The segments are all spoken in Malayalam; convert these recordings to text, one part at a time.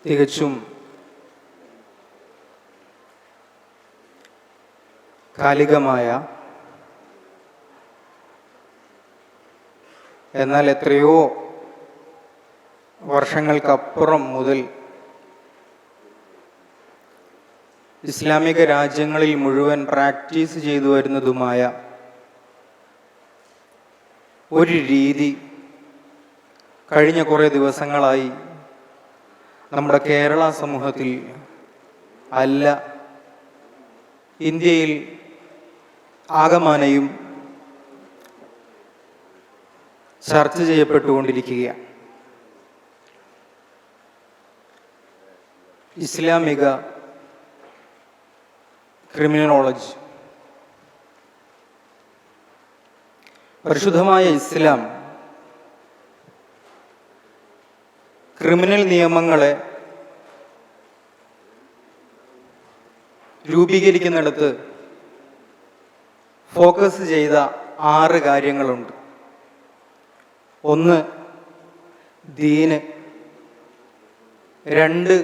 തികച്ചും കാലികമായ, എന്നാൽ എത്രയോ വർഷങ്ങൾക്കപ്പുറം മുതൽ ഇസ്ലാമിക രാജ്യങ്ങളിൽ മുഴുവൻ പ്രാക്ടീസ് ചെയ്തു വരുന്നതുമായ ഒരു രീതി കഴിഞ്ഞ കുറേ ദിവസങ്ങളായി നമ്മുടെ കേരള സമൂഹത്തിൽ അല്ല, ഇന്ത്യയിൽ ആകമാനയും ചർച്ച ചെയ്യപ്പെട്ടുകൊണ്ടിരിക്കുകയാണ്. ഇസ്ലാമിക ക്രിമിനോളജി. പരിശുദ്ധമായ ഇസ്ലാം ക്രിമിനൽ നിയമങ്ങളെ രൂപീകരിക്കുന്നിടത്ത് ഫോക്കസ് ചെയ്ത 6 കാര്യങ്ങളുണ്ട്. 1 ദീന്, 2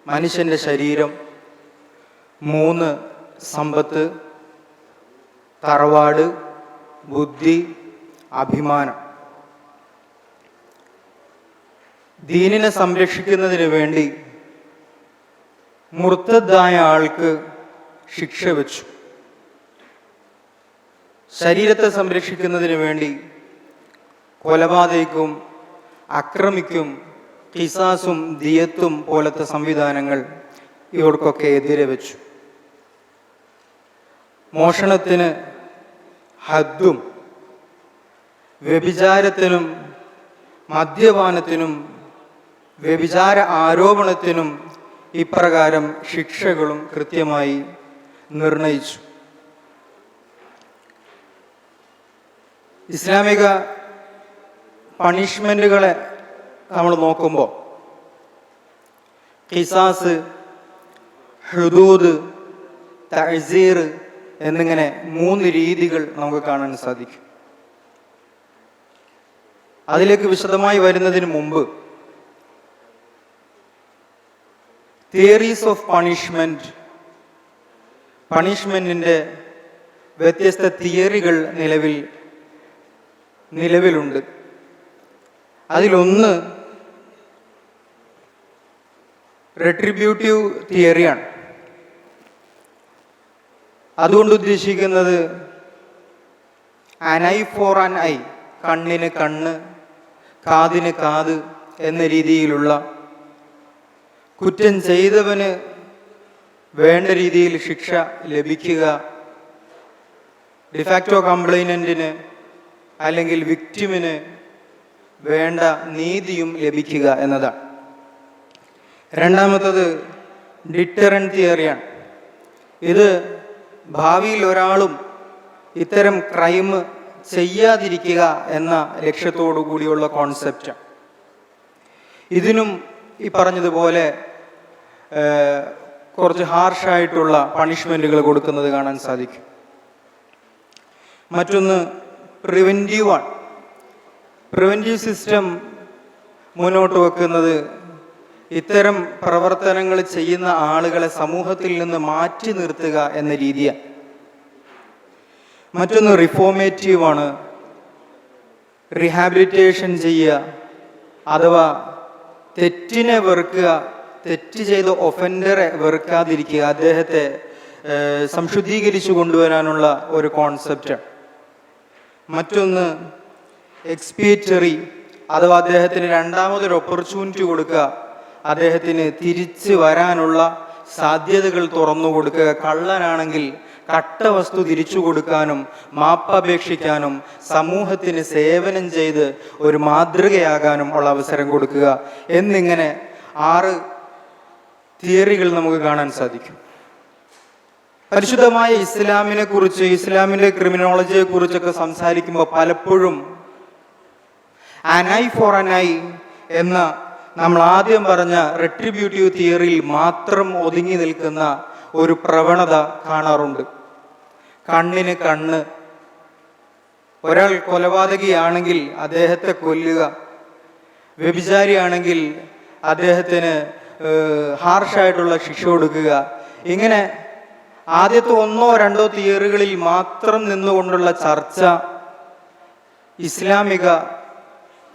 മനുഷ്യൻ്റെ ശരീരം, 3 സമ്പത്ത്, തറവാട്, ബുദ്ധി, അഭിമാനം. ദീനിനെ സംരക്ഷിക്കുന്നതിന് വേണ്ടി മുർത്തദ്ദായ ആൾക്ക് ശിക്ഷ വെച്ചു. ശരീരത്തെ സംരക്ഷിക്കുന്നതിന് വേണ്ടി കൊലപാതകവും അക്രമിക്കും ഖിസാസും ദിയത്തും പോലത്തെ സംവിധാനങ്ങൾ ഇവർക്കൊക്കെ എതിരെ വെച്ചു. മോഷണത്തിന് ഹദ്ദും വ്യഭിചാരത്തിനും മദ്യപാനത്തിനും വ്യഭിചാര ആരോപണത്തിനും ഇപ്രകാരം ശിക്ഷകളും കൃത്യമായി നിർണയിച്ചു. ഇസ്ലാമിക പണിഷ്മെൻറ്റുകളെ നമ്മൾ നോക്കുമ്പോൾ ഖിസാസ്, ഹുദൂദ്, തഅ്സീർ എന്നിങ്ങനെ 3 രീതികൾ നമുക്ക് കാണാൻ സാധിക്കും. അതിലേക്ക് വിശദമായി വരുന്നതിന് മുമ്പ് തിയറീസ് ഓഫ് പണിഷ്മെന്റിന്റെ വ്യത്യസ്ത തിയറികൾ നിലവിലുണ്ട്. അതിലൊന്ന് റെട്രിബ്യൂട്ടീവ് തിയറിയാണ്. അതുകൊണ്ട് ഉദ്ദേശിക്കുന്നത് an eye for an eye, കണ്ണിന് കണ്ണ്, കാതിന് കാത് എന്ന രീതിയിലുള്ള കുറ്റം ചെയ്തവന് വേണ്ട രീതിയിൽ ശിക്ഷ ലഭിക്കുക, ഡിഫാക്റ്റോ കംപ്ലൈനന്റിന് അല്ലെങ്കിൽ വിക്ടിമിന് വേണ്ട നീതിയും ലഭിക്കുക എന്നതാണ്. രണ്ടാമത്തത് ഡിറ്ററന്റ് തിയറിയാണ്. ഇത് ഭാവിയിൽ ഒരാളും ഇത്തരം ക്രൈം ചെയ്യാതിരിക്കുക എന്ന ലക്ഷ്യത്തോടു കൂടിയുള്ള കോൺസെപ്റ്റ്. ഇതിനും ഈ പറഞ്ഞതുപോലെ കുറച്ച് ഹാർഷായിട്ടുള്ള പണിഷ്മെൻറ്റുകൾ കൊടുക്കുന്നത് കാണാൻ സാധിക്കും. മറ്റൊന്ന് പ്രിവെൻറ്റീവാണ്. പ്രിവെൻറ്റീവ് സിസ്റ്റം മുന്നോട്ട് വെക്കുന്നത് ഇത്തരം പ്രവർത്തനങ്ങൾ ചെയ്യുന്ന ആളുകളെ സമൂഹത്തിൽ നിന്ന് മാറ്റി നിർത്തുക എന്ന രീതിയാണ്. മറ്റൊന്ന് റിഫോർമേറ്റീവാണ്. റിഹാബിലിറ്റേഷൻ ചെയ്യുക, അഥവാ തെറ്റിനെ വെറുക്കുക, തെറ്റ് ചെയ്ത ഒഫൻഡറെ വെറുക്കാതിരിക്കുക, അദ്ദേഹത്തെ സംശുദ്ധീകരിച്ചു കൊണ്ടുവരാനുള്ള ഒരു കോൺസെപ്റ്റ്. മറ്റൊന്ന് എക്സ്പിയേറ്ററി, അഥവാ അദ്ദേഹത്തിന് രണ്ടാമതൊരു ഓപ്പർച്യൂണിറ്റി കൊടുക്കുക, അദ്ദേഹത്തിന് തിരിച്ചു വരാനുള്ള സാധ്യതകൾ തുറന്നു കൊടുക്കുക. കള്ളനാണെങ്കിൽ കട്ട വസ്തു തിരിച്ചു കൊടുക്കാനും മാപ്പപേക്ഷിക്കാനും സമൂഹത്തിന് സേവനം ചെയ്ത് ഒരു മാതൃകയാകാനും ഉള്ള അവസരം കൊടുക്കുക എന്നിങ്ങനെ 6 തിയറികൾ നമുക്ക് കാണാൻ സാധിക്കും. പരിശുദ്ധമായ ഇസ്ലാമിനെ കുറിച്ച്, ഇസ്ലാമിൻ്റെ ക്രിമിനോളജിയെ കുറിച്ചൊക്കെ സംസാരിക്കുമ്പോൾ പലപ്പോഴും an eye for an eye എന്ന നമ്മൾ ആദ്യം പറഞ്ഞ റെട്രിബ്യൂട്ടീവ് തിയറിയിൽ മാത്രം ഒതുങ്ങി നിൽക്കുന്ന ഒരു പ്രവണത കാണാറുണ്ട്. കണ്ണിന് കണ്ണ്, ഒരാൾ കൊലപാതകിയാണെങ്കിൽ അദ്ദേഹത്തെ കൊല്ലുക, വ്യഭിചാരിയാണെങ്കിൽ അദ്ദേഹത്തിന് ഹാർഷായിട്ടുള്ള ശിക്ഷ കൊടുക്കുക. ഇങ്ങനെ ആദ്യത്തെ 1 or 2 തിയറികളിൽ മാത്രം നിന്നുകൊണ്ടുള്ള ചർച്ച ഇസ്ലാമിക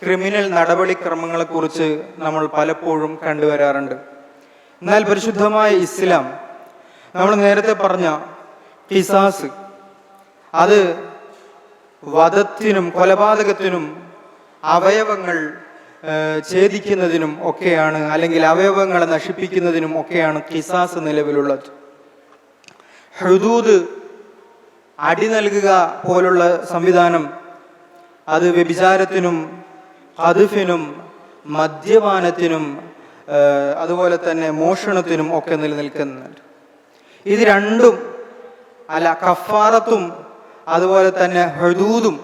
ക്രിമിനൽ നടപടിക്രമങ്ങളെക്കുറിച്ച് നമ്മൾ പലപ്പോഴും കണ്ടുവരാറുണ്ട്. എന്നാൽ പരിശുദ്ധമായ ഇസ്ലാം നമ്മൾ നേരത്തെ പറഞ്ഞ ഖിസാസ്, അത് വധത്തിനും കൊലപാതകത്തിനും അവയവങ്ങൾ ഛേദിക്കുന്നതിനും ഒക്കെയാണ്, അല്ലെങ്കിൽ അവയവങ്ങളെ നശിപ്പിക്കുന്നതിനും ഒക്കെയാണ് ഖിസാസ് നിലവിലുള്ളത്. ഹുദൂദ്, അടി നൽകുക പോലുള്ള സംവിധാനം, അത് വ്യഭിചാരത്തിനും ഖദ്ഫിനും മദ്യപാനത്തിനും അതുപോലെ തന്നെ മോഷണത്തിനും ഒക്കെ നിലനിൽക്കുന്നുണ്ട്. ഇത് രണ്ടും കഫാറത്തും അതുപോലെ തന്നെ ഹുദൂദും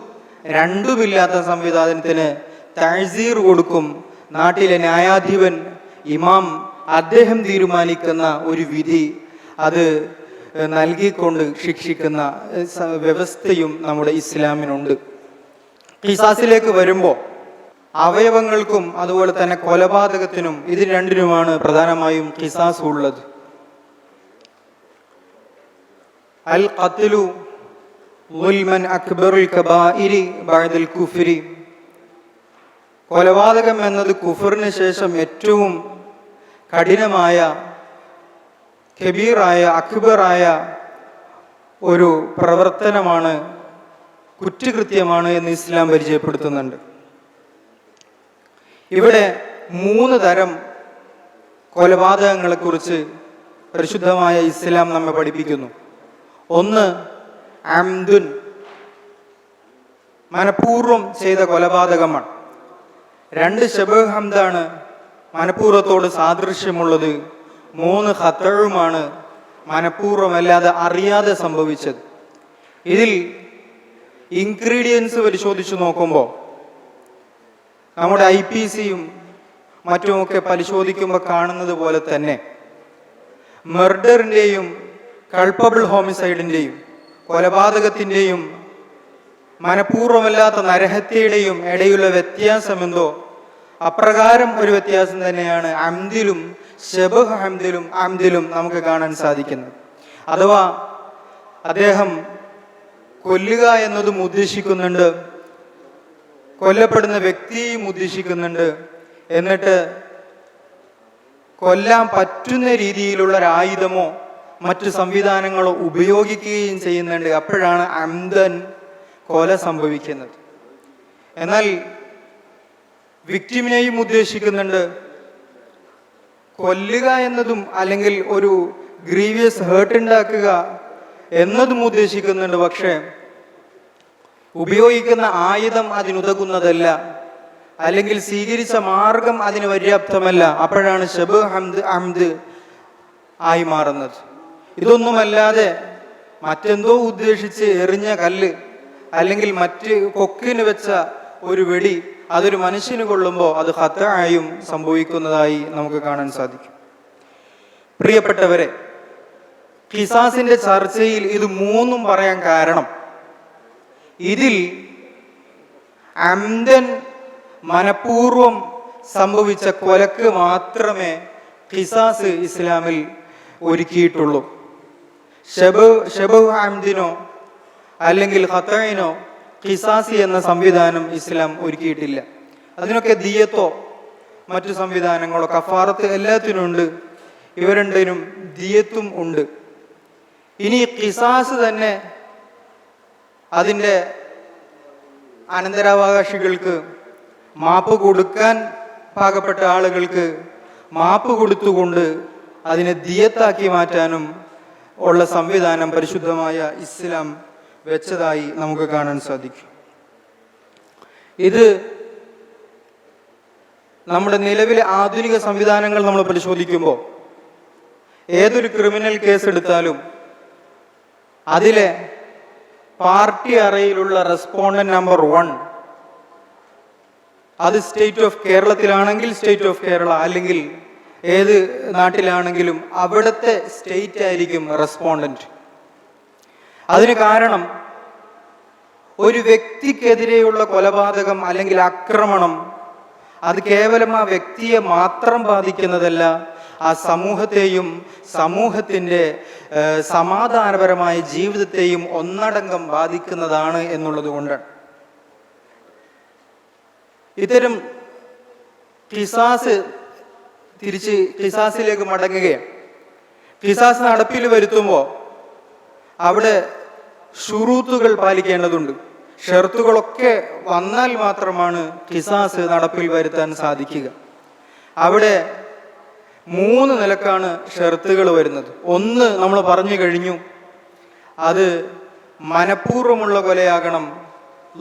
രണ്ടുമില്ലാത്ത സംവിധാനത്തിന് തഅ്സീർ കൊടുക്കും. നാട്ടിലെ ന്യായാധിപൻ, ഇമാം, അദ്ദേഹം തീരുമാനിക്കുന്ന ഒരു വിധി അത് നൽകിക്കൊണ്ട് ശിക്ഷിക്കുന്ന വ്യവസ്ഥയും നമ്മുടെ ഇസ്ലാമിനുണ്ട്. ഖിസാസിലേക്ക് വരുമ്പോൾ അവയവങ്ങൾക്കും അതുപോലെ തന്നെ കൊലപാതകത്തിനും ഇത് രണ്ടിനുമാണ് പ്രധാനമായും ഖിസാസ് ഉള്ളത്. അൽ ഖത്ലു ളുൽമൻ അക്ബറുൽ കബായിരി ബഅദൽ കുഫ്രി. കൊലപാതകം എന്നത് കുഫറിന് ശേഷം ഏറ്റവും കഠിനമായ, കബീറായ, അക്ബറായ ഒരു പ്രവർത്തനമാണ്, കുറ്റകൃത്യമാണ് എന്ന് ഇസ്ലാം പരിചയപ്പെടുത്തുന്നുണ്ട്. ഇവിടെ 3 തരം കൊലപാതകങ്ങളെക്കുറിച്ച് പരിശുദ്ധമായ ഇസ്ലാം നമ്മെ പഠിപ്പിക്കുന്നു. ഒന്ന് അംദുൻ, മനഃപൂർവ്വം ചെയ്ത കൊലപാതകമാണ്. 2 ശബഹ് ഹംദാണ്, മനഃപൂർവ്വത്തോട് സാദൃശ്യമുള്ളത്. 3 ഖത്ഉമാണ്, മനഃപൂർവ്വമല്ലാതെ അറിയാതെ സംഭവിച്ചത്. ഇതിൽ ഇൻഗ്രീഡിയൻസ് പരിശോധിച്ചു നോക്കുമ്പോൾ നമ്മുടെ IPCയും മറ്റുമൊക്കെ പരിശോധിക്കുമ്പോൾ കാണുന്നത് പോലെ തന്നെ മർഡറിൻ്റെയും കൾപ്പബിൾ ഹോമിസൈഡിൻ്റെയും കൊലപാതകത്തിൻ്റെയും മനഃപൂർവ്വമല്ലാത്ത നരഹത്യയുടെയും ഇടയിലുള്ള വ്യത്യാസമെന്തോ അപ്രകാരം ഒരു വ്യത്യാസം തന്നെയാണ് അംദിലും ശബഹ് അംദിലും നമുക്ക് കാണാൻ സാധിക്കുന്നത്. അഥവാ അദ്ദേഹം കൊല്ലുക എന്നതും ഉദ്ദേശിക്കുന്നുണ്ട്, കൊല്ലപ്പെടുന്ന വ്യക്തിയും ഉദ്ദേശിക്കുന്നുണ്ട്, എന്നിട്ട് കൊല്ലാൻ പറ്റുന്ന രീതിയിലുള്ള ഒരു ആയുധമോ മറ്റു സംവിധാനങ്ങളോ ഉപയോഗിക്കുകയും ചെയ്യുന്നുണ്ട്. അപ്പോഴാണ് അംദൻ കൊല സംഭവിക്കുന്നത്. എന്നാൽ വിക്ടിമിനെയും ഉദ്ദേശിക്കുന്നുണ്ട്, കൊല്ലുക എന്നതും അല്ലെങ്കിൽ ഒരു ഗ്രീവിയസ് ഹേർട്ട് ഉണ്ടാക്കുക എന്നതും ഉദ്ദേശിക്കുന്നുണ്ട്. പക്ഷേ ഉപയോഗിക്കുന്ന ആയുധം അതിനുതകുന്നതല്ല, അല്ലെങ്കിൽ സ്വീകരിച്ച മാർഗം അതിന് പര്യാപ്തമല്ല. അപ്പോഴാണ് ശബഹ് അംദ് ആയി മാറുന്നത്. ഇതൊന്നുമല്ലാതെ മറ്റെന്തോ ഉദ്ദേശിച്ച് എറിഞ്ഞ കല്ല് അല്ലെങ്കിൽ മറ്റ് കൊക്കിന് വെച്ച ഒരു വെടി അതൊരു മനുഷ്യന് കൊള്ളുമ്പോൾ അത് ഖത്ആയും സംഭവിക്കുന്നതായി നമുക്ക് കാണാൻ സാധിക്കും. പ്രിയപ്പെട്ടവരെ, ഖിസാസിന്റെ ചർച്ചയിൽ ഇത് 3 പറയാൻ കാരണം, ഇതിൽ അംദൻ മനഃപൂർവം സംഭവിച്ച കൊലക്ക് മാത്രമേ ഖിസാസ് ഇസ്ലാമിൽ ഒരുക്കിയിട്ടുള്ളൂ. ശബഹ് അംദിനോ അല്ലെങ്കിൽ ഖത്ഇനോ ഖിസാസി എന്ന സംവിധാനം ഇസ്ലാം ഒരുക്കിയിട്ടില്ല. അതിനൊക്കെ ദിയത്തോ മറ്റു സംവിധാനങ്ങളോ കഫാറത്ത് എല്ലാത്തിനും ഉണ്ട്. ഇവ രണ്ടിനും ദിയത്തും ഉണ്ട്. ഇനി ഖിസാസ് തന്നെ അതിൻ്റെ അനന്തരാവകാശികൾക്ക് മാപ്പ് കൊടുക്കാൻ പാകപ്പെട്ട ആളുകൾക്ക് മാപ്പ് കൊടുത്തുകൊണ്ട് അതിനെ ദിയത്താക്കി മാറ്റാനും ഉള്ള സംവിധാനം പരിശുദ്ധമായ ഇസ്ലാം വെച്ചതായി നമുക്ക് കാണാൻ സാധിക്കും. ഇത് നമ്മുടെ നിലവിലെ ആധുനിക സംവിധാനങ്ങൾ നമ്മൾ പരിശോധിക്കുമ്പോൾ ഏതൊരു ക്രിമിനൽ കേസ് എടുത്താലും അതിലെ പാർട്ടി അറയിലുള്ള റെസ്പോണ്ടന്റ് നമ്പർ 1 അത് സ്റ്റേറ്റ് ഓഫ് കേരളത്തിലാണെങ്കിൽ സ്റ്റേറ്റ് ഓഫ് കേരള, അല്ലെങ്കിൽ ഏത് നാട്ടിലാണെങ്കിലും അവിടുത്തെ സ്റ്റേറ്റ് ആയിരിക്കും റെസ്പോണ്ടന്റ്. അതിന് കാരണം ഒരു വ്യക്തിക്കെതിരെയുള്ള കൊലപാതകം അല്ലെങ്കിൽ ആക്രമണം അത് കേവലം ആ വ്യക്തിയെ മാത്രം ബാധിക്കുന്നതല്ല, ആ സമൂഹത്തെയും സമൂഹത്തിൻ്റെ സമാധാനപരമായ ജീവിതത്തെയും ഒന്നടങ്കം ബാധിക്കുന്നതാണ് എന്നുള്ളത് കൊണ്ടാണ്. ഇത്തരം ഖിസാസിലേക്ക് മടങ്ങുകയാണ്. ഖിസാസ് നടപ്പിൽ വരുത്തുമ്പോൾ അവിടെ ഷുറൂത്തുകൾ പാലിക്കേണ്ടതുണ്ട്. ഷർത്തുകളൊക്കെ വന്നാൽ മാത്രമാണ് ഖിസാസ് നടപ്പിൽ വരുത്താൻ സാധിക്കുക. അവിടെ 3 നിലക്കാണ് ഷർത്തുകൾ വരുന്നത്. ഒന്ന് നമ്മൾ പറഞ്ഞു കഴിഞ്ഞു, അത് മനഃപൂർവ്വമുള്ള കൊലയാകണം,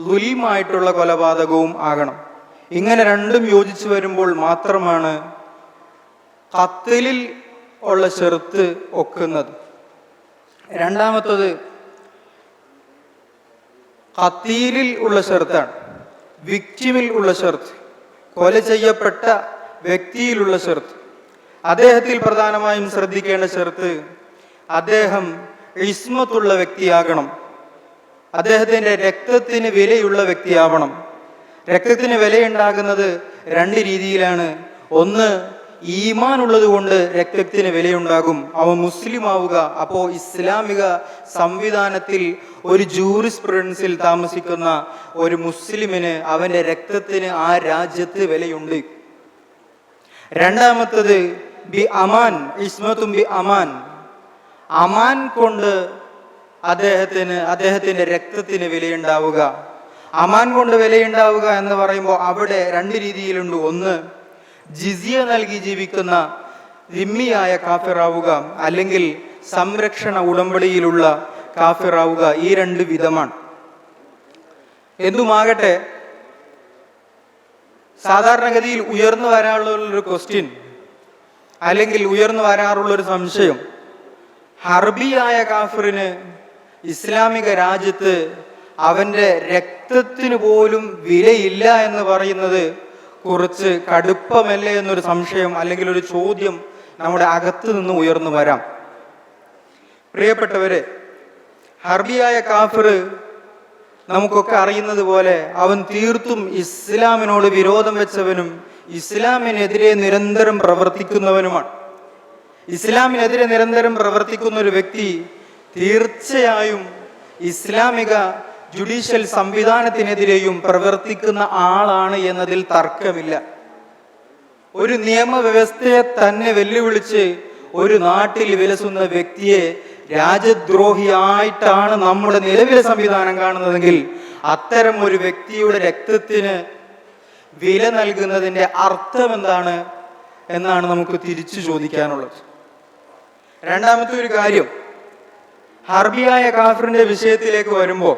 ദുൽമായിട്ടുള്ള കൊലപാതകവും ആകണം. ഇങ്ങനെ രണ്ടും യോജിച്ചു വരുമ്പോൾ മാത്രമാണ് ഖത്ലിൽ ഉള്ള ഷർത്ത് ഒക്കുന്നത്. രണ്ടാമത്തത് ഖത്തീലിൽ ഉള്ള ഷർത്താണ്, വിക്ടിമിൽ ഉള്ള ഷർത്ത്, കൊല ചെയ്യപ്പെട്ട വ്യക്തിയിലുള്ള ഷർത്ത്. അദ്ദേഹത്തിൽ പ്രധാനമായും ശ്രദ്ധിക്കേണ്ട ഷർത്ത്, അദ്ദേഹം ഇസ്മത്തുള്ള വ്യക്തിയാകണം, അദ്ദേഹത്തിൻ്റെ രക്തത്തിന് വിലയുള്ള വ്യക്തിയാവണം. രക്തത്തിന് വിലയുണ്ടാകുന്നത് 2 രീതിയിലാണ്. ഒന്ന്, ഈമാൻ ഉള്ളത് കൊണ്ട് രക്തത്തിന് വിലയുണ്ടാകും, അവൻ മുസ്ലിം ആവുക. അപ്പോൾ ഇസ്ലാമിക സംവിധാനത്തിൽ ഒരു ജൂറിസ്പ്രുഡൻസിൽ താമസിക്കുന്ന ഒരു മുസ്ലിമിന് അവൻ്റെ രക്തത്തിന് ആ രാജ്യത്ത് വിലയുണ്ട്. രണ്ടാമത്തത് ബി അമാൻ, ഇസ്മത്തും ബി അമാൻ, അമാൻ കൊണ്ട് അദ്ദേഹത്തിൻ്റെ രക്തത്തിന് വിലയുണ്ടാവുക. അമാൻ കൊണ്ട് വിലയുണ്ടാവുക എന്ന് പറയുമ്പോൾ അവിടെ 2 രീതിയിലുണ്ട്. ഒന്ന്, ജിസിയ നൽകി ജീവിക്കുന്ന ദിമ്മിയായ കാഫിറാവുക, അല്ലെങ്കിൽ സംരക്ഷണ ഉടമ്പടിയിലുള്ള കാഫിറാവുക. ഈ 2 വിധമാണ്. എന്തുമാകട്ടെ, സാധാരണഗതിയിൽ ഉയർന്നു വരാറുള്ളൊരു ക്വസ്റ്റ്യൻ, അല്ലെങ്കിൽ ഉയർന്നു വരാറുള്ളൊരു സംശയം, ഹർബിയായ കാഫിറിന് ഇസ്ലാമിക രാജ്യത്ത് അവൻ്റെ രക്തത്തിന് പോലും വിലയില്ല എന്ന് പറയുന്നത് കുറച്ച് കടുപ്പമല്ലേ എന്നൊരു സംശയം, അല്ലെങ്കിൽ ഒരു ചോദ്യം നമ്മുടെ അകത്ത് നിന്ന് ഉയർന്നു വരാം. പ്രിയപ്പെട്ടവരെ, ഹർബിയായ കാഫിർ നമുക്കൊക്കെ അറിയുന്നത് പോലെ അവൻ തീർത്തും ഇസ്ലാമിനോട് വിരോധം വെച്ചവനും ഇസ്ലാമിനെതിരെ നിരന്തരം പ്രവർത്തിക്കുന്നവനുമാണ്. ഇസ്ലാമിനെതിരെ നിരന്തരം പ്രവർത്തിക്കുന്ന ഒരു വ്യക്തി തീർച്ചയായും ഇസ്ലാമിക ജുഡീഷ്യൽ സംവിധാനത്തിനെതിരെയും പ്രവർത്തിക്കുന്ന ആളാണ് എന്നതിൽ തർക്കമില്ല. ഒരു നിയമവ്യവസ്ഥയെ തന്നെ വെല്ലുവിളിച്ച് ഒരു നാട്ടിൽ വിലസുന്ന വ്യക്തിയെ രാജ്യദ്രോഹിയായിട്ടാണ് നമ്മുടെ നിലവിലെ സംവിധാനം കാണുന്നതെങ്കിൽ അത്തരം ഒരു വ്യക്തിയുടെ രക്തത്തിന് വില നൽകുന്നതിൻ്റെ അർത്ഥം എന്താണ് എന്നാണ് നമുക്ക് തിരിച്ചു ചോദിക്കാനുള്ളത്. രണ്ടാമത്തെ ഒരു കാര്യം, ഹർബിയായ കാഫിറിന്റെ വിഷയത്തിലേക്ക് വരുമ്പോൾ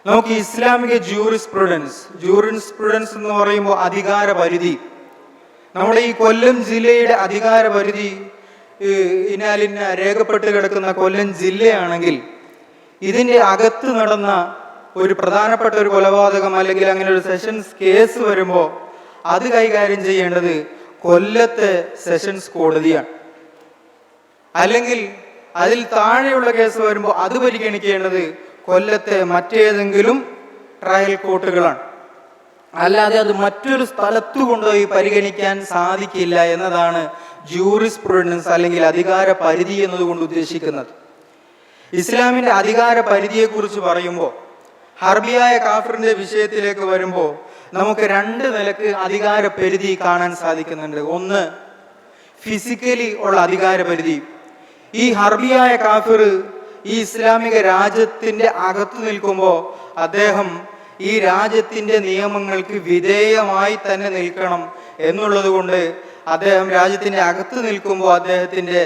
നമുക്ക് ഇസ്ലാമിക ജൂറിസ്പ്രുഡൻസ് എന്ന് പറയുമ്പോൾ അധികാര പരിധി, നമ്മുടെ ഈ കൊല്ലം ജില്ലയുടെ അധികാര പരിധി ഇന്നാലിന്ന രേഖപ്പെട്ട് കിടക്കുന്ന കൊല്ലം ജില്ലയാണെങ്കിൽ ഇതിൻ്റെ അകത്ത് നടന്ന ഒരു പ്രധാനപ്പെട്ട ഒരു കൊലപാതകം അല്ലെങ്കിൽ അങ്ങനെ ഒരു സെഷൻസ് കേസ് വരുമ്പോൾ അത് കൈകാര്യം ചെയ്യേണ്ടത് കൊല്ലത്തെ സെഷൻസ് കോടതിയാണ്. അല്ലെങ്കിൽ അതിൽ താഴെയുള്ള കേസ് വരുമ്പോൾ അത് പരിഗണിക്കേണ്ടത് കൊല്ലത്തെ മറ്റേതെങ്കിലും ട്രയൽ കോർട്ടുകളാണ്. അല്ലാതെ അത് മറ്റൊരു സ്ഥലത്തു കൊണ്ടുപോയി പരിഗണിക്കാൻ സാധിക്കില്ല എന്നതാണ് ജൂറിസ്പ്രുഡൻസ് അല്ലെങ്കിൽ അധികാര പരിധി എന്നതുകൊണ്ട് ഉദ്ദേശിക്കുന്നത്. ഇസ്ലാമിന്റെ അധികാര പരിധിയെക്കുറിച്ച് പറയുമ്പോൾ ഹർബിയായ കാഫിറിന്റെ വിഷയത്തിലേക്ക് വരുമ്പോൾ നമുക്ക് 2 നിലക്ക് അധികാര പരിധി കാണാൻ സാധിക്കുന്നുണ്ട്. ഒന്ന്, ഫിസിക്കലി ഉള്ള അധികാര പരിധി. ഈ ഹർബിയായ കാഫിർ ഈ ഇസ്ലാമിക രാജ്യത്തിന്റെ അകത്ത് നിൽക്കുമ്പോൾ അദ്ദേഹം ഈ രാജ്യത്തിന്റെ നിയമങ്ങൾക്ക് വിധേയമായി തന്നെ നിൽക്കണം എന്നുള്ളത് കൊണ്ട് അദ്ദേഹം രാജ്യത്തിന്റെ അകത്ത് നിൽക്കുമ്പോൾ അദ്ദേഹത്തിന്റെ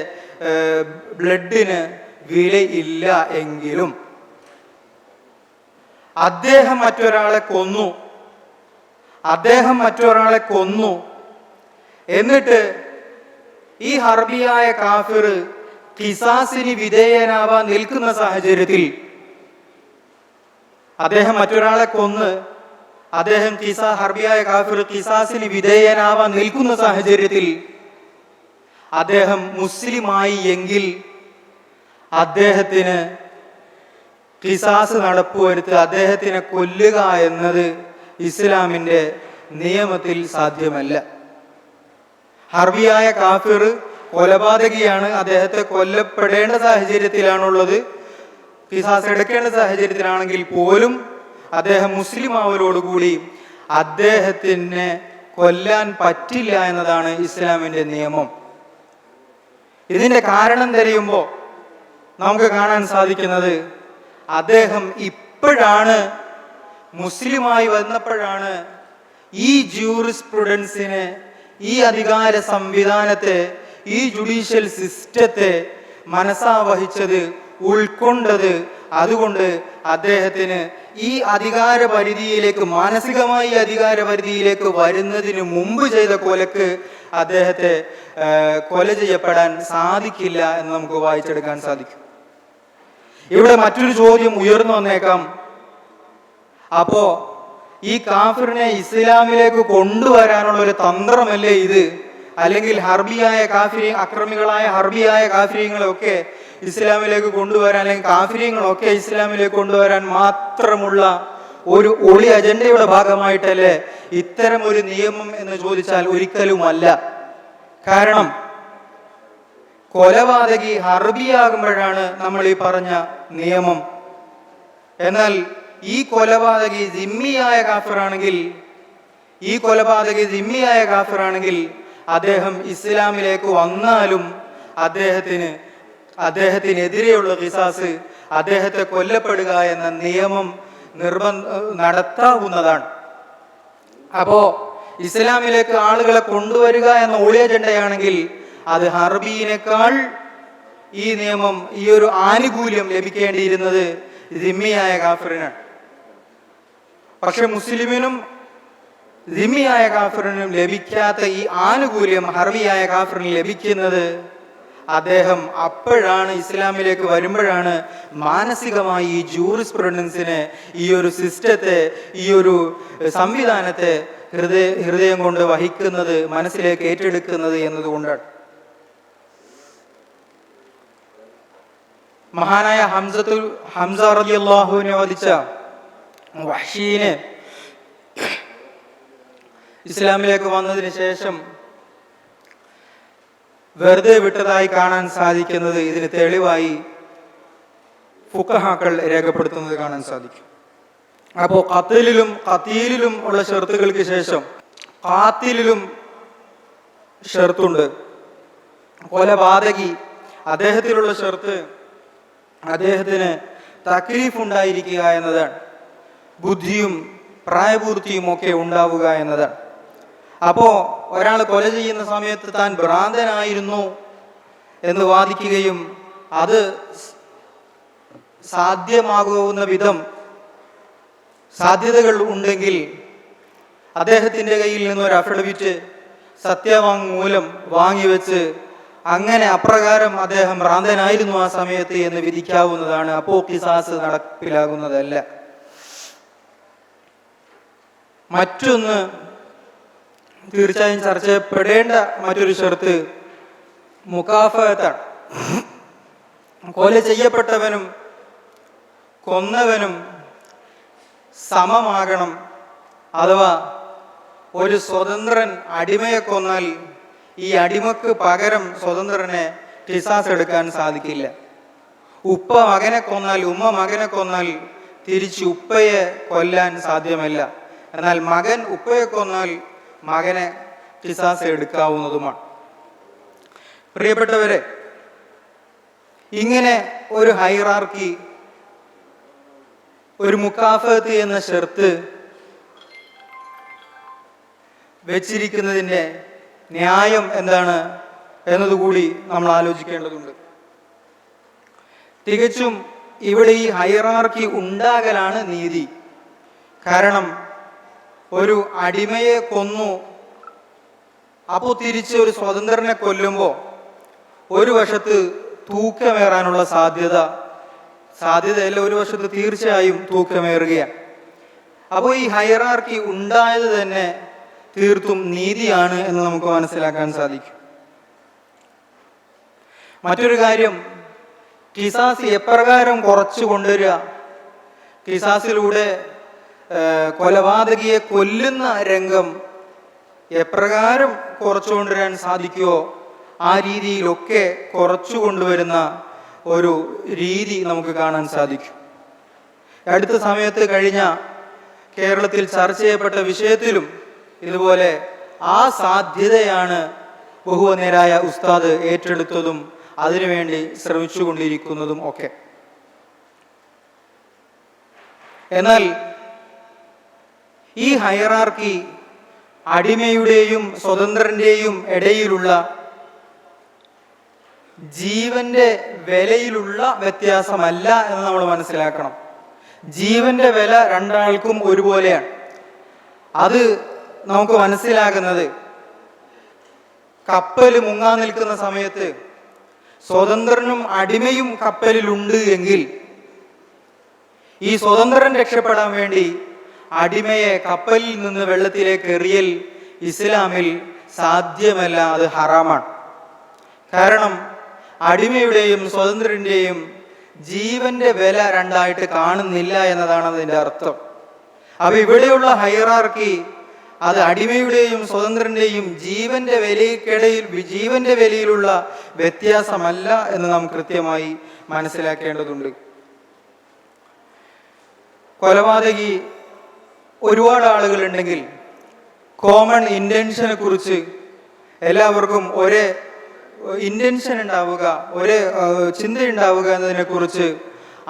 ബ്ലഡിന് വിലയില്ല. എങ്കിലും അദ്ദേഹം മറ്റൊരാളെ കൊന്നു എന്നിട്ട് ഈ ഹർബിയായ കാഫിർ ഖിസാസിന് വിധേയനാവാൻ നിൽക്കുന്ന സാഹചര്യത്തിൽ, അദ്ദേഹം മറ്റൊരാളെ കൊന്ന് ഹർബിയായ കാഫിർ ഖിസാസിന് വിധേയനാവാൻ നിൽക്കുന്ന സാഹചര്യത്തിൽ അദ്ദേഹം മുസ്ലിമായി എങ്കിൽ അദ്ദേഹത്തിന് ഖിസാസ് നടപ്പുവരുത്ത് അദ്ദേഹത്തിനെ കൊല്ലുക എന്നത് ഇസ്ലാമിൻ്റെ നിയമത്തിൽ സാധ്യമല്ല. ഹർബിയായ കാഫിർ കൊലപാതകിയാണ്, അദ്ദേഹത്തെ കൊല്ലപ്പെടേണ്ട സാഹചര്യത്തിലാണുള്ളത്, ഖിസാസ് എടുക്കേണ്ട സാഹചര്യത്തിലാണെങ്കിൽ പോലും അദ്ദേഹം മുസ്ലിം ആവലോടുകൂടി അദ്ദേഹത്തിനെ കൊല്ലാൻ പറ്റില്ല എന്നതാണ് ഇസ്ലാമിന്റെ നിയമം. ഇതിന്റെ കാരണം തിരയുമ്പോൾ നമുക്ക് കാണാൻ സാധിക്കുന്നത് അദ്ദേഹം ഇപ്പോഴാണ് മുസ്ലിമായി വന്നപ്പോഴാണ് ഈ ജൂറിസ്പ്രുഡൻസിനെ, ഈ അധികാര സംവിധാനത്തെ, ഈ ജുഡീഷ്യൽ സിസ്റ്റത്തെ മനസ്സാവഹിച്ചത്, ഉൾക്കൊണ്ടത്. അതുകൊണ്ട് അദ്ദേഹത്തിന് ഈ അധികാര പരിധിയിലേക്ക്, മാനസികമായി അധികാര പരിധിയിലേക്ക് വരുന്നതിന് മുമ്പ് ചെയ്ത കൊലക്ക് അദ്ദേഹത്തെ കൊല ചെയ്യപ്പെടാൻ സാധിക്കില്ല എന്ന് നമുക്ക് വായിച്ചെടുക്കാൻ സാധിക്കും. ഇവിടെ മറ്റൊരു ചോദ്യം ഉയർന്നു വന്നേക്കാം. അപ്പോ ഈ കാഫിറിനെ ഇസ്ലാമിലേക്ക് കൊണ്ടുവരാനുള്ള ഒരു തന്ത്രമല്ലേ ഇത്? അല്ലെങ്കിൽ ഹർബിയായ അക്രമികളായ ഹർബിയായ കാഫിര്യങ്ങളൊക്കെ ഇസ്ലാമിലേക്ക് കൊണ്ടുവരാൻ, അല്ലെങ്കിൽ കാഫിര്യങ്ങളൊക്കെ ഇസ്ലാമിലേക്ക് കൊണ്ടുവരാൻ മാത്രമുള്ള ഒരു ഒളി അജണ്ടയുടെ ഭാഗമായിട്ടല്ലേ ഇത്തരം ഒരു നിയമം എന്ന് ചോദിച്ചാൽ ഒരിക്കലുമല്ല. കാരണം കൊലപാതകി ഹർബിയാകുമ്പോഴാണ് നമ്മൾ ഈ പറഞ്ഞ നിയമം. എന്നാൽ ഈ കൊലപാതകി ജിമ്മിയായ കാഫിറാണെങ്കിൽ അദ്ദേഹം ഇസ്ലാമിലേക്ക് വന്നാലും അദ്ദേഹത്തിനെതിരെയുള്ള ഖിസാസ്, അദ്ദേഹത്തെ കൊല്ലപ്പെടുക എന്ന നിയമം നടത്താവുന്നതാണ്. അപ്പോ ഇസ്ലാമിലേക്ക് ആളുകളെ കൊണ്ടുവരിക എന്ന ഒളി അജണ്ടയാണെങ്കിൽ അത് ഹർബിയിനേക്കാൾ ഈ നിയമം, ഈ ഒരു ആനുകൂല്യം ലഭിക്കേണ്ടിയിരുന്നത് ജിമ്മിയായ കാഫിറിനാണ്. പക്ഷെ മുസ്ലിമിനും ജിമ്മിയായ കാഫിറിനും ലഭിക്കാത്ത ഈ ആനുകൂല്യം ഹർബിയായ കാഫിറിന് ലഭിക്കുന്നത് അദ്ദേഹം അപ്പോഴാണ്, ഇസ്ലാമിലേക്ക് വരുമ്പോഴാണ് മാനസികമായി ഈ ജൂറിസ്പ്രുഡൻസിനെ, ഈ ഒരു സിസ്റ്റത്തെ, ഈ ഒരു സംവിധാനത്തെ ഹൃദയം കൊണ്ട് വഹിക്കുന്നത്, മനസ്സിലേക്ക് ഏറ്റെടുക്കുന്നത് എന്നതുകൊണ്ടാണ്. മഹാനായ ഹംസ റളിയല്ലാഹുവിനെ വധിച്ച വഹ്ശീനെ ഇസ്ലാമിലേക്ക് വന്നതിന് ശേഷം വെറുതെ വിട്ടതായി കാണാൻ സാധിക്കുന്നത് ഇതിന് തെളിവായി ഫുഖഹാക്കൾ രേഖപ്പെടുത്തുന്നത് കാണാൻ സാധിക്കും. അപ്പോ ഖതീലിലും ഉള്ള ഷർത്തുകൾക്ക് ശേഷം ഖാത്തിലിലും ഷർത്തുണ്ട്. കൊലപാതകി അദ്ദേഹത്തിലുള്ള ഷർത്ത് അദ്ദേഹത്തിന് തക്ലീഫ് ഉണ്ടായിരിക്കുക എന്നതാണ്, ബുദ്ധിയും പ്രായപൂർത്തിയും ഒക്കെ ഉണ്ടാവുക എന്നതാണ്. അപ്പോ ഒരാൾ കൊല ചെയ്യുന്ന സമയത്ത് താൻ ഭ്രാന്തനായിരുന്നു എന്ന് വാദിക്കുകയും അത് സാധ്യമാകുന്ന വിധം സാധ്യതകൾ ഉണ്ടെങ്കിൽ അദ്ദേഹത്തിന്റെ കയ്യിൽ നിന്ന് ഒരു അഫിഡവിറ്റ്, സത്യവാങ്മൂലം വാങ്ങിവെച്ച് അങ്ങനെ അപ്രകാരം അദ്ദേഹം ഭ്രാന്തനായിരുന്നു ആ സമയത്ത് എന്ന് വിധിക്കാവുന്നതാണ്. അപ്പോ ഖിസാസ് നടപ്പിലാകുന്നതല്ല. മറ്റൊന്ന് തീർച്ചയായും ചർച്ച ചെയ്യപ്പെടേണ്ട മറ്റൊരു ഷർത്ത് മുകാഫഅത്താണ്. കൊല ചെയ്യപ്പെട്ടവനും കൊന്നവനും സമമാകണം. അഥവാ ഒരു സ്വതന്ത്രൻ അടിമയെ കൊന്നാൽ ഈ അടിമക്ക് പകരം സ്വതന്ത്രനെ ഖിസാസ് എടുക്കാൻ സാധിക്കില്ല. ഉപ്പ മകനെ കൊന്നാൽ, ഉമ്മ മകനെ കൊന്നാൽ തിരിച്ച് ഉപ്പയെ കൊല്ലാൻ സാധ്യമല്ല. എന്നാൽ മകൻ ഉപ്പയെ കൊന്നാൽ മകനെ ഖിസാസ് എടുക്കാവുന്നതുമാണ്. പ്രിയപ്പെട്ടവരെ, ഇങ്ങനെ ഒരു ഹൈറാർക്കി, ഒരു മുക്കാഫത്ത് എന്ന ഷർത്ത് വെച്ചിരിക്കുന്നതിൻ്റെ ന്യായം എന്താണ് എന്നതുകൂടി നമ്മൾ ആലോചിക്കേണ്ടതുണ്ട്. തികച്ചും ഇവിടെ ഈ ഹൈറാർക്കി ഉണ്ടാകലാണ് നീതി. കാരണം ഒരു അടിമയെ കൊന്നു, അപ്പോൾ തിരിച്ച് ഒരു സ്വതന്ത്രനെ കൊല്ലുമ്പോൾ ഒരു വശത്ത് തൂക്കമേറാനുള്ള സാധ്യതയല്ല, ഒരു വശത്ത് തീർച്ചയായും തൂക്കമേറുകയാണ്. അപ്പോൾ ഈ ഹൈറാർക്കി ഉണ്ടായത് തന്നെ തീർത്തും നീതിയാണ് എന്ന് നമുക്ക് മനസ്സിലാക്കാൻ സാധിക്കും. മറ്റൊരു കാര്യം, ഖിസാസ് എപ്രകാരം കുറച്ചു കൊണ്ടുവരിക, ഖിസാസിലൂടെ കൊലപാതകിയെ കൊല്ലുന്ന രംഗം എപ്രകാരം കുറച്ചു കൊണ്ടുവരാൻ സാധിക്കുമോ ആ രീതിയിലൊക്കെ കുറച്ചു കൊണ്ടുവരുന്ന ഒരു രീതി നമുക്ക് കാണാൻ സാധിക്കും. അടുത്ത സമയത്ത് കഴിഞ്ഞ കേരളത്തിൽ ചർച്ച ചെയ്യപ്പെട്ട വിഷയത്തിലും ഇതുപോലെ ആ സാധ്യതയാണ് ബഹുവനേരായ ഉസ്താദ് ഏറ്റെടുത്തതും അതിനുവേണ്ടി ശ്രമിച്ചുകൊണ്ടിരിക്കുന്നതും ഒക്കെ. എന്നാൽ ഈ ഹൈറാർക്കി അടിമയുടെയും സ്വതന്ത്രന്റെയും ഇടയിലുള്ള ജീവന്റെ വിലയിലുള്ള വ്യത്യാസമല്ല എന്ന് നമ്മൾ മനസ്സിലാക്കണം. ജീവന്റെ വില രണ്ടാൾക്കും ഒരുപോലെയാണ്. അത് നമുക്ക് മനസ്സിലാകുന്നത് കപ്പൽ മുങ്ങാൻ നിൽക്കുന്ന സമയത്ത് സ്വതന്ത്രനും അടിമയും കപ്പലിലുണ്ട് എങ്കിൽ ഈ സ്വതന്ത്രൻ രക്ഷപ്പെടാൻ വേണ്ടി അടിമയെ കപ്പലിൽ നിന്ന് വെള്ളത്തിലേക്ക് എറിയൽ ഇസ്ലാമിൽ സാധ്യമല്ല, അത് ഹറാമാണ്. കാരണം അടിമയുടെയും സ്വതന്ത്രന്റെയും ജീവന്റെ വില രണ്ടായിട്ട് കാണുന്നില്ല എന്നതാണ് അതിൻ്റെ അർത്ഥം. അപ്പൊ ഇവിടെയുള്ള ഹൈറാർക്കി അത് അടിമയുടെയും സ്വതന്ത്രന്റെയും ജീവന്റെ വിലയിലുള്ള വ്യത്യാസമല്ല എന്ന് നാം കൃത്യമായി മനസ്സിലാക്കേണ്ടതുണ്ട്. കൊലപാതകി ഒരുപാട് ആളുകളുണ്ടെങ്കിൽ കോമൺ ഇന്റൻഷനെ കുറിച്ച് എല്ലാവർക്കും ഒരേ ഇന്റൻഷൻ ഉണ്ടാവുക, ഒരേ ചിന്തയുണ്ടാവുക എന്നതിനെ കുറിച്ച്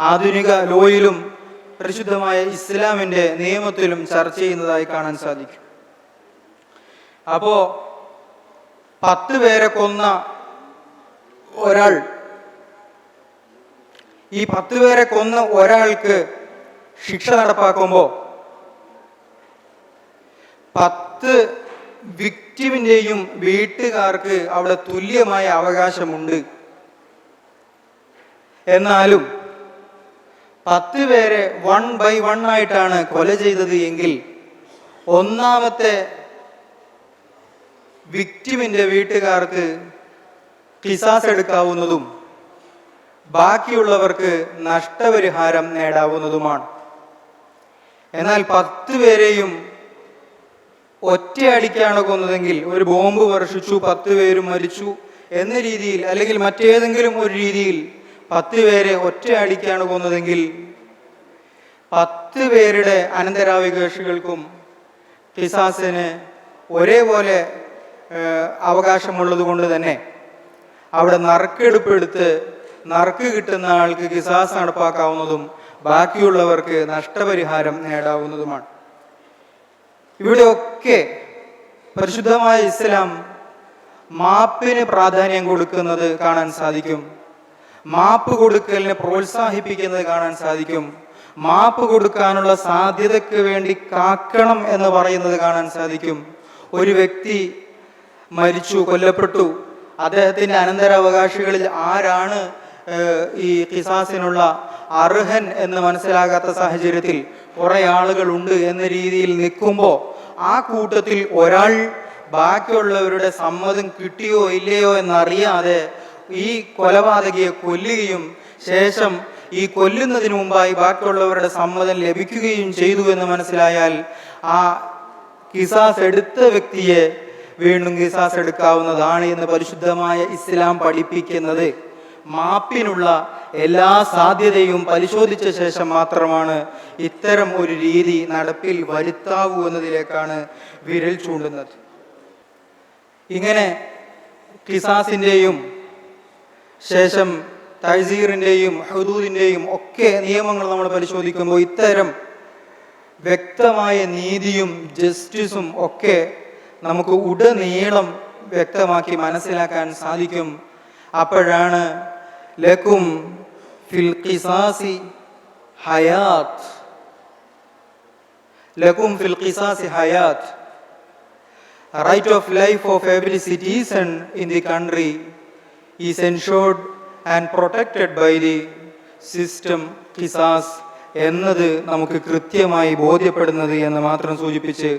ആധുനിക ലോയിലും പരിശുദ്ധമായ ഇസ്ലാമിന്റെ നിയമത്തിലും ചർച്ച ചെയ്യുന്നതായി കാണാൻ സാധിക്കും. അപ്പോ 10 പേരെ കൊന്ന ഒരാൾ, ഈ 10 പേരെ കൊന്ന ഒരാൾക്ക് ശിക്ഷ നടപ്പാക്കുമ്പോൾ 10 വിക്ടിമിന്റെയും വീട്ടുകാർക്ക് അവിടെ തുല്യമായ അവകാശമുണ്ട്. എന്നാലും 10 പേരെ 1 by 1 ആയിട്ടാണ് കൊല ചെയ്തത് എങ്കിൽ ഒന്നാമത്തെ വിക്ടിമിന്റെ വീട്ടുകാർക്ക് ഖിസാസ് എടുക്കാവുന്നതും ബാക്കിയുള്ളവർക്ക് നഷ്ടപരിഹാരം നേടാവുന്നതുമാണ്. എന്നാൽ 10 പേരെയും ഒറ്റയടിക്കാണ് കൊന്നതെങ്കിൽ, ഒരു ബോംബ് വർഷിച്ചു 10 പേരും മരിച്ചു എന്ന രീതിയിൽ, അല്ലെങ്കിൽ മറ്റേതെങ്കിലും ഒരു രീതിയിൽ 10 പേരെ ഒറ്റയടിക്കാണ് കൊന്നതെങ്കിൽ 10 പേരുടെ അനന്തരാവകാശികൾക്കും ഖിസാസിന് ഒരേപോലെ അവകാശമുള്ളത് കൊണ്ട് തന്നെ അവിടെ നറുക്കെടുപ്പെടുത്ത് നറുക്ക് കിട്ടുന്ന ആൾക്ക് ഖിസാസ് നടപ്പാക്കാവുന്നതും ബാക്കിയുള്ളവർക്ക് നഷ്ടപരിഹാരം നേടാവുന്നതുമാണ്. ഇവിടെയൊക്കെ പരിശുദ്ധമായ ഇസ്ലാം മാപ്പിന് പ്രാധാന്യം കൊടുക്കുന്നത് കാണാൻ സാധിക്കും. മാപ്പ് കൊടുക്കലിനെ പ്രോത്സാഹിപ്പിക്കുന്നത് കാണാൻ സാധിക്കും. മാപ്പ് കൊടുക്കാനുള്ള സാധ്യതയ്ക്ക് വേണ്ടി കാക്കണം എന്ന് പറയുന്നത് കാണാൻ സാധിക്കും. ഒരു വ്യക്തി മരിച്ചു, കൊല്ലപ്പെട്ടു, അദ്ദേഹത്തിന്റെ അനന്തരാവകാശികളിൽ ആരാണ് ഈ ഖിസാസിനുള്ള അർഹൻ എന്ന് മനസ്സിലാകാത്ത സാഹചര്യത്തിൽ കുറെ ആളുകൾ ഉണ്ട് എന്ന രീതിയിൽ നിൽക്കുമ്പോൾ ആ കൂട്ടത്തിൽ ഒരാൾ ബാക്കിയുള്ളവരുടെ സമ്മതം കിട്ടിയോ ഇല്ലയോ എന്നറിയാതെ ഈ കൊലപാതകിയെ കൊല്ലുകയും ശേഷം ഈ കൊല്ലുന്നതിന് മുമ്പായി ബാക്കിയുള്ളവരുടെ സമ്മതം ലഭിക്കുകയും ചെയ്തു എന്ന് മനസ്സിലായാൽ ആ ഖിസാസ് എടുത്ത വ്യക്തിയെ വീണ്ടും ഖിസാസ് എടുക്കാവുന്നതാണ് എന്ന് പരിശുദ്ധമായ ഇസ്ലാം പഠിപ്പിക്കുന്നത്. മാപ്പിനുള്ള എല്ലാ സാധ്യതയും പരിശോധിച്ച ശേഷം മാത്രമാണ് ഇത്തരം ഒരു രീതി നടപ്പിൽ വരുത്താവൂ എന്നതിലേക്കാണ് വിരൽ ചൂണ്ടുന്നത്. ഇങ്ങനെ ഖിസാസിന്റെയും ശേഷം തഅ്സീറിന്റെയും ഹുദൂദിന്റെയും ഒക്കെ നിയമങ്ങൾ നമ്മൾ പരിശോധിക്കുമ്പോൾ ഇത്തരം വ്യക്തമായ നീതിയും ജസ്റ്റിസും ഒക്കെ നമുക്ക് ഉടനീളം വ്യക്തമാക്കി മനസ്സിലാക്കാൻ സാധിക്കും. അപ്പോഴാണ് ലക്കും ഫിൽ ഖിസാസി ഹയാത്ത്, ലക്കും ഫിൽ ഖിസാസി Hayat, right of life of every citizen in the country is ensured and protected by the system ഖിസാസ് എന്നത് നമുക്ക് കൃത്യമായി ബോധ്യപ്പെടുന്നത് എന്ന് മാത്രം സൂചിപ്പിച്ച്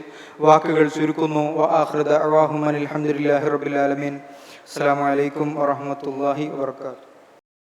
വാക്കുകൾ ചുരുക്കുന്നു. വആഖിറു ദഅവാഹും അൽഹംദുലില്ലാഹി റബ്ബിൽ ആലമീൻ. അസ്സലാമു അലൈക്കും വറഹ്മത്തുള്ളാഹി വബറകാതുഹു.